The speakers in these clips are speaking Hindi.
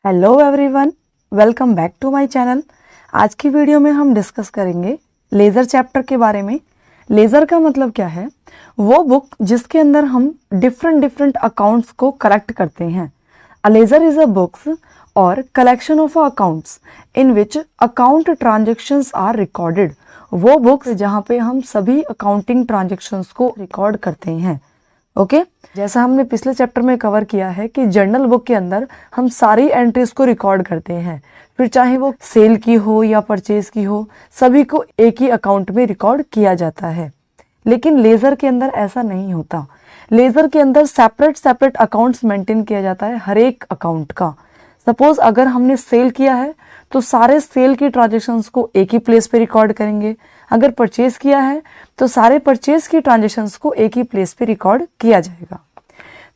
Hello everyone, welcome back to my channel. आज की वीडियो में हम डिस्कस करेंगे लेज़र चैप्टर के बारे में। लेज़र का मतलब क्या है? वो बुक जिसके अंदर हम डिफरेंट अकाउंट्स को करेक्ट करते हैं। A ledger is a books और collection of accounts in which account transactions are recorded. वो बुक्स जहाँ पे हम सभी अकाउंटिंग ट्रांजेक्शन्स को रिकॉर्ड करते हैं। ओके जैसा हमने पिछले चैप्टर में कवर किया है कि जर्नल बुक के अंदर हम सारी एंट्रीज को रिकॉर्ड करते हैं, फिर चाहे वो सेल की हो या परचेज की हो, सभी को एक ही अकाउंट में रिकॉर्ड किया जाता है। लेकिन लेज़र के अंदर ऐसा नहीं होता। लेज़र के अंदर सेपरेट अकाउंट्स मेंटेन किया जाता है हर एक अकाउंट का। सपोज अगर हमने सेल किया है तो सारे सेल की ट्रांजेक्शन्स को एक ही प्लेस पे रिकॉर्ड करेंगे। अगर परचेज किया है तो सारे परचेज की ट्रांजेक्शन्स को एक ही प्लेस पे रिकॉर्ड किया जाएगा।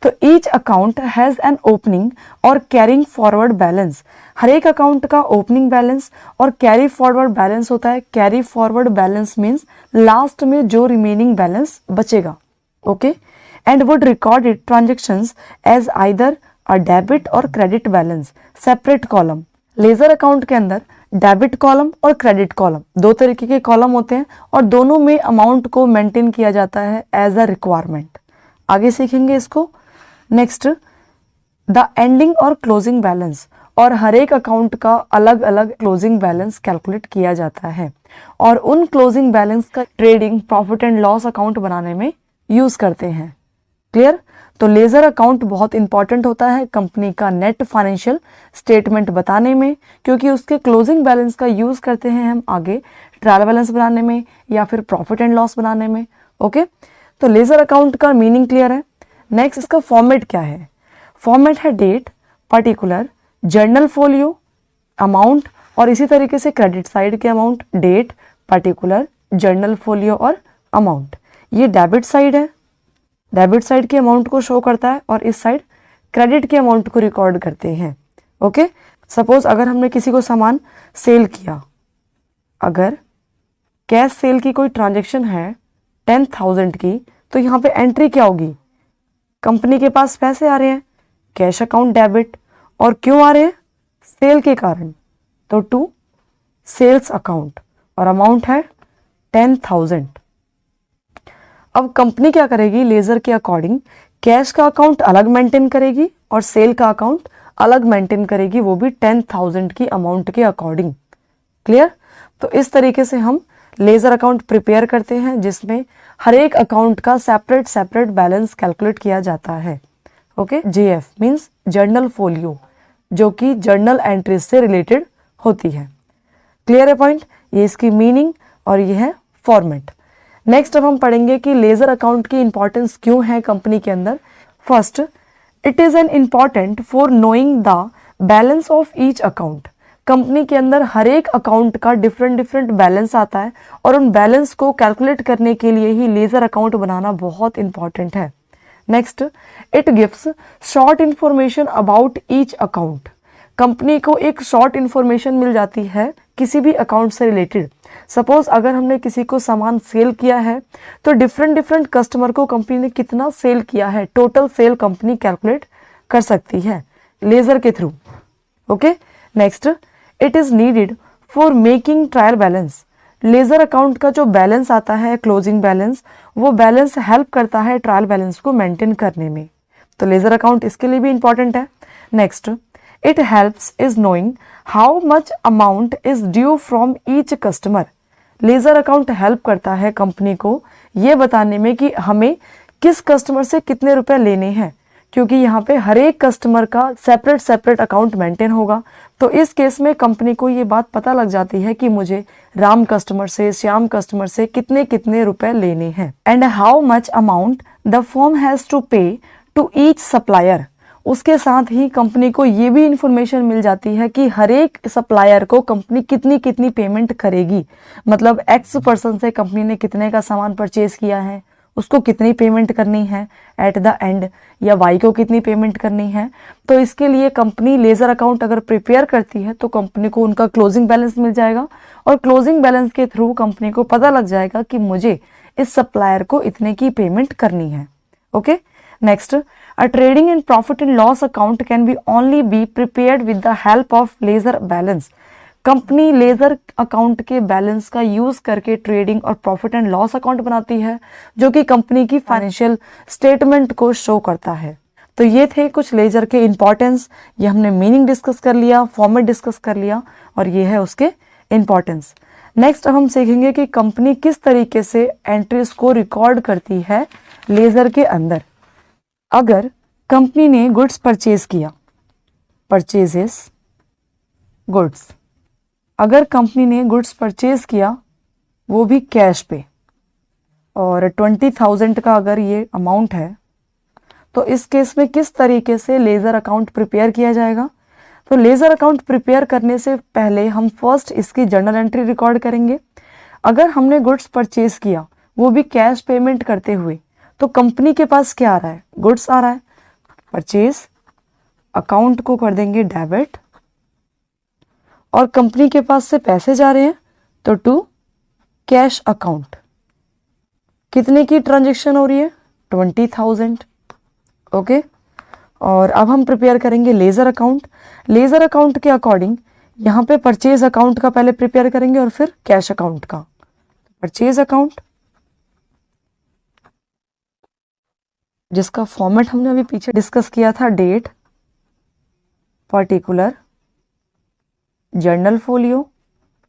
तो each account has an opening और कैरिंग फॉरवर्ड बैलेंस। हर एक अकाउंट का ओपनिंग बैलेंस और कैरी फॉरवर्ड बैलेंस होता है। Carry forward balance means last में जो रिमेनिंग बैलेंस बचेगा। Okay and would recorded transactions as either a debit और credit balance separate column. Ledger account के अंदर डेबिट कॉलम और क्रेडिट कॉलम दो तरीके के कॉलम होते हैं और दोनों में अमाउंट को मेंटेन किया जाता है एज अ रिक्वायरमेंट। आगे सीखेंगे इसको। नेक्स्ट, द एंडिंग और क्लोजिंग बैलेंस। और हर एक अकाउंट का अलग अलग क्लोजिंग बैलेंस कैलकुलेट किया जाता है और उन क्लोजिंग बैलेंस का trading profit and loss account बनाने में यूज करते हैं। क्लियर? तो लेज़र अकाउंट बहुत इंपॉर्टेंट होता है कंपनी का नेट फाइनेंशियल स्टेटमेंट बताने में, क्योंकि उसके क्लोजिंग बैलेंस का यूज करते हैं हम आगे ट्रायल बैलेंस बनाने में या फिर प्रॉफिट एंड लॉस बनाने में। ओके तो लेज़र अकाउंट का मीनिंग क्लियर है। नेक्स्ट, इसका फॉर्मेट क्या है? फॉर्मेट है date, particular, journal folio, amount और इसी तरीके से क्रेडिट साइड के amount, date, particular, journal folio और अमाउंट। ये डेबिट साइड है, डेबिट साइड के अमाउंट को शो करता है और इस साइड क्रेडिट के अमाउंट को रिकॉर्ड करते हैं। ओके सपोज अगर हमने किसी को सामान सेल किया, अगर कैश सेल की कोई ट्रांजेक्शन है 10,000 की, तो यहाँ पे एंट्री क्या होगी? कंपनी के पास पैसे आ रहे हैं, कैश अकाउंट डेबिट, और क्यों आ रहे हैं? सेल के कारण, तो टू सेल्स अकाउंट और अमाउंट है 10,000। अब कंपनी क्या करेगी? लेज़र के अकॉर्डिंग कैश का अकाउंट अलग मेंटेन करेगी और सेल का अकाउंट अलग मेंटेन करेगी, वो भी 10,000 की अमाउंट के अकॉर्डिंग। क्लियर? तो इस तरीके से हम लेज़र अकाउंट प्रिपेयर करते हैं जिसमें हर एक अकाउंट का सेपरेट बैलेंस कैलकुलेट किया जाता है। Okay JF means journal folio, जो कि जर्नल एंट्रीज से रिलेटेड होती है। क्लियर है पॉइंट? ये इसकी मीनिंग और ये है फॉर्मेट। नेक्स्ट अब हम पढ़ेंगे कि लेज़र अकाउंट की इंपॉर्टेंस क्यों है कंपनी के अंदर। First, it is an important for knowing the balance of each account. Company के अंदर हर एक अकाउंट का डिफरेंट बैलेंस आता है और उन बैलेंस को कैलकुलेट करने के लिए ही लेज़र अकाउंट बनाना बहुत इंपॉर्टेंट है। Next, it gives short information about each account. Company को एक शॉर्ट इंफॉर्मेशन मिल जाती है किसी भी अकाउंट से रिलेटेड। सपोज अगर हमने किसी को सामान सेल किया है तो डिफरेंट कस्टमर को कंपनी ने कितना सेल किया है, टोटल सेल कंपनी कैलकुलेट कर सकती है लेज़र के through. Okay next, it is needed for making trial balance. Laser account का जो बैलेंस आता है क्लोजिंग बैलेंस, वो बैलेंस हेल्प करता है ट्रायल बैलेंस को मेंटेन करने में, तो लेज़र अकाउंट इसके लिए भी इंपॉर्टेंट है। Next, it helps is knowing how much amount is due from each customer. Laser account help करता है कंपनी को ये बताने में कि हमें किस कस्टमर से कितने रुपए लेने हैं, क्योंकि यहाँ पे हर एक कस्टमर का सेपरेट अकाउंट मेंटेन होगा। तो इस केस में कंपनी को ये बात पता लग जाती है कि मुझे राम कस्टमर से, श्याम कस्टमर से कितने कितने रुपए लेने हैं। And how much amount the firm has to pay to each supplier. उसके साथ ही कंपनी को ये भी इंफॉर्मेशन मिल जाती है कि हर एक सप्लायर को कंपनी कितनी कितनी पेमेंट करेगी। मतलब एक्स पर्सन से कंपनी ने कितने का सामान परचेज किया है, उसको कितनी पेमेंट करनी है एट द एंड, या वाई को कितनी पेमेंट करनी है। तो इसके लिए कंपनी लेज़र अकाउंट अगर प्रिपेयर करती है तो कंपनी को उनका क्लोजिंग बैलेंस मिल जाएगा और क्लोजिंग बैलेंस के थ्रू कंपनी को पता लग जाएगा कि मुझे इस सप्लायर को इतने की पेमेंट करनी है। Okay next, a trading and profit and loss account can be only be prepared with the help of ledger balance. Company ledger account के बैलेंस का यूज करके ट्रेडिंग और प्रॉफिट एंड लॉस अकाउंट बनाती है, जो कि कंपनी की फाइनेंशियल स्टेटमेंट को शो करता है। तो ये थे कुछ लेजर के इंपॉर्टेंस, ये हमने मीनिंग डिस्कस कर लिया, फॉर्मेट डिस्कस कर लिया, और ये है उसके इंपॉर्टेंस। नेक्स्ट अब हम सीखेंगे कि कंपनी किस तरीके से एंट्रीज को रिकॉर्ड करती है लेजर के अंदर। अगर कंपनी ने गुड्स परचेज किया, परचेजेस गुड्स, अगर कंपनी ने गुड्स परचेज किया वो भी कैश पे, और 20,000 का अगर ये अमाउंट है, तो इस केस में किस तरीके से लेजर अकाउंट प्रिपेयर किया जाएगा। तो लेजर अकाउंट प्रिपेयर करने से पहले हम फर्स्ट इसकी जर्नल एंट्री रिकॉर्ड करेंगे। अगर हमने गुड्स परचेज किया वो भी कैश पेमेंट करते हुए, तो कंपनी के पास क्या आ रहा है, गुड्स आ रहा है, परचेज अकाउंट को कर देंगे डेबिट, और कंपनी के पास से पैसे जा रहे हैं तो टू कैश अकाउंट। कितने की ट्रांजैक्शन हो रही है, 20,000। ओके, और अब हम प्रिपेयर करेंगे लेजर अकाउंट। लेजर अकाउंट के अकॉर्डिंग यहाँ पे परचेज अकाउंट का पहले प्रिपेयर करेंगे और फिर कैश अकाउंट का। परचेज अकाउंट, जिसका फॉर्मेट हमने अभी पीछे डिस्कस किया था, date, particular, journal folio,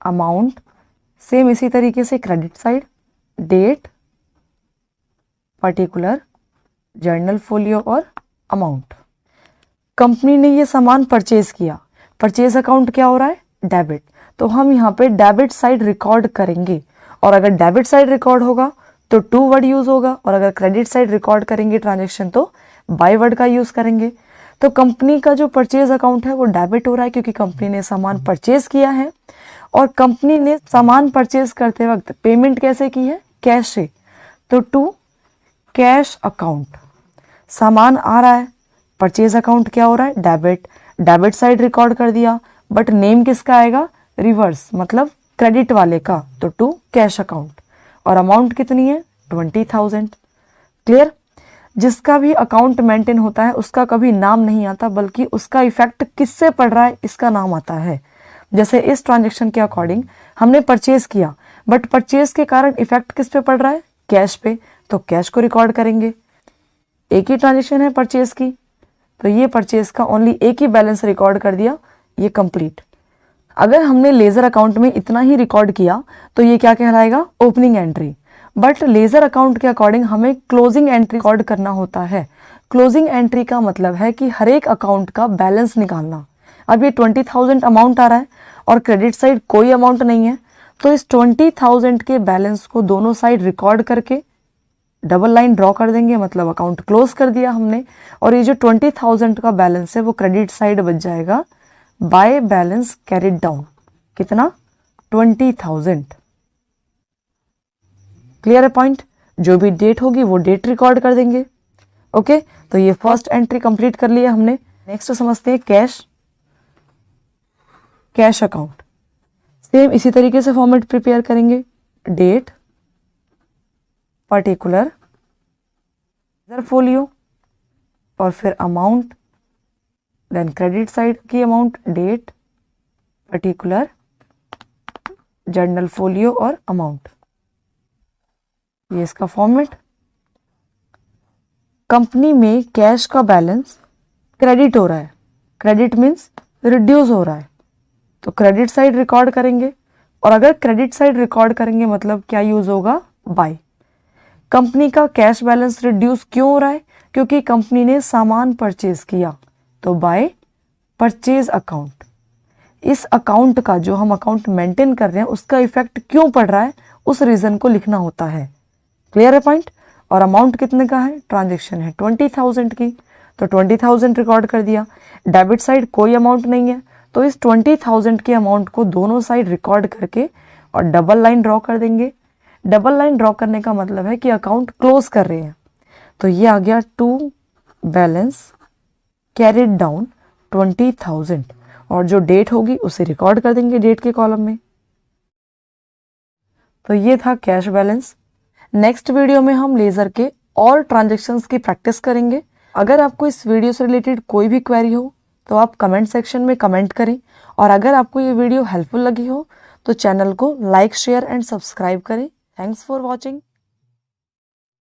amount, same इसी तरीके से credit side, date, particular, journal folio और अमाउंट। कंपनी ने ये सामान परचेज किया, परचेज अकाउंट क्या हो रहा है, डेबिट, तो हम यहाँ पे डेबिट साइड रिकॉर्ड करेंगे। और अगर डेबिट साइड रिकॉर्ड होगा तो टू वर्ड यूज होगा, और अगर क्रेडिट साइड रिकॉर्ड करेंगे ट्रांजेक्शन तो बाय वर्ड का यूज करेंगे। तो कंपनी का जो परचेज अकाउंट है वो डेबिट हो रहा है, क्योंकि कंपनी ने सामान परचेज किया है, और कंपनी ने सामान परचेज करते वक्त पेमेंट कैसे की है, कैश से, तो टू कैश अकाउंट। सामान आ रहा है, परचेज अकाउंट क्या हो रहा है, डेबिट, डेबिट साइड रिकॉर्ड कर दिया, बट नेम किसका आएगा, रिवर्स, मतलब क्रेडिट वाले का, तो टू कैश अकाउंट। और अमाउंट कितनी है, 20,000। क्लियर। जिसका भी अकाउंट मेंटेन होता है उसका कभी नाम नहीं आता, बल्कि उसका इफेक्ट किससे पड़ रहा है इसका नाम आता है। जैसे इस ट्रांजेक्शन के अकॉर्डिंग हमने परचेज किया, बट परचेज के कारण इफेक्ट किस पे पड़ रहा है, कैश पे, तो कैश को रिकॉर्ड करेंगे। एक ही ट्रांजेक्शन है परचेज की, तो ये परचेज का ओनली एक ही बैलेंस रिकॉर्ड कर दिया, ये कंप्लीट। अगर हमने लेजर अकाउंट में इतना ही रिकॉर्ड किया तो ये क्या कहलाएगा, opening entry. But ledger account के अकॉर्डिंग हमें क्लोजिंग एंट्री रिकॉर्ड करना होता है। क्लोजिंग एंट्री का मतलब है कि हर एक अकाउंट का बैलेंस निकालना। अब ये 20,000 अमाउंट आ रहा है और क्रेडिट साइड कोई अमाउंट नहीं है, तो इस 20,000 के बैलेंस को दोनों साइड रिकॉर्ड करके डबल लाइन ड्रॉ कर देंगे, मतलब अकाउंट क्लोज कर दिया हमने। और ये जो 20,000 का बैलेंस है वो क्रेडिट साइड बच जाएगा बाय बैलेंस कैरिड डाउन, कितना, 20,000। क्लियर है पॉइंट। जो भी डेट होगी वो डेट रिकॉर्ड कर देंगे। ओके, तो ये फर्स्ट एंट्री कंप्लीट कर लिया हमने। नेक्स्ट समझते हैं कैश, कैश अकाउंट। सेम इसी तरीके से फॉर्मेट प्रिपेयर करेंगे, डेट, पर्टिकुलर, फोलियो, और फिर अमाउंट, देन क्रेडिट साइड की amount, date, particular, journal folio और अमाउंट। ये इसका फॉर्मेट। कंपनी में कैश का बैलेंस क्रेडिट हो रहा है, क्रेडिट मीन्स रिड्यूस हो रहा है, तो क्रेडिट साइड रिकॉर्ड करेंगे। और अगर क्रेडिट साइड रिकॉर्ड करेंगे मतलब क्या यूज होगा, बाय। कंपनी का कैश बैलेंस रिड्यूस क्यों हो रहा है, क्योंकि कंपनी ने सामान परचेज किया, तो बाय परचेज अकाउंट। इस अकाउंट का, जो हम अकाउंट मेंटेन कर रहे हैं, उसका इफेक्ट क्यों पड़ रहा है उस रीजन को लिखना होता है। क्लियर है पॉइंट। और अमाउंट कितने का है, ट्रांजेक्शन है 20,000 की, तो 20,000 रिकॉर्ड कर दिया। डेबिट साइड कोई अमाउंट नहीं है, तो इस 20,000 के अमाउंट को दोनों साइड रिकॉर्ड करके और डबल लाइन ड्रॉ कर देंगे। डबल लाइन ड्रॉ करने का मतलब है कि अकाउंट क्लोज कर रहे हैं, तो ये आ गया टू बैलेंस कैरिड डाउन 20,000, और जो डेट होगी उसे रिकॉर्ड कर देंगे डेट के कॉलम में। तो ये था कैश बैलेंस। नेक्स्ट वीडियो में हम लेजर के और ट्रांजैक्शंस की प्रैक्टिस करेंगे। अगर आपको इस वीडियो से रिलेटेड कोई भी क्वेरी हो तो आप कमेंट सेक्शन में कमेंट करें, और अगर आपको ये वीडियो हेल्पफुल लगी हो तो चैनल को लाइक, शेयर एंड सब्सक्राइब करें। Thanks for watching.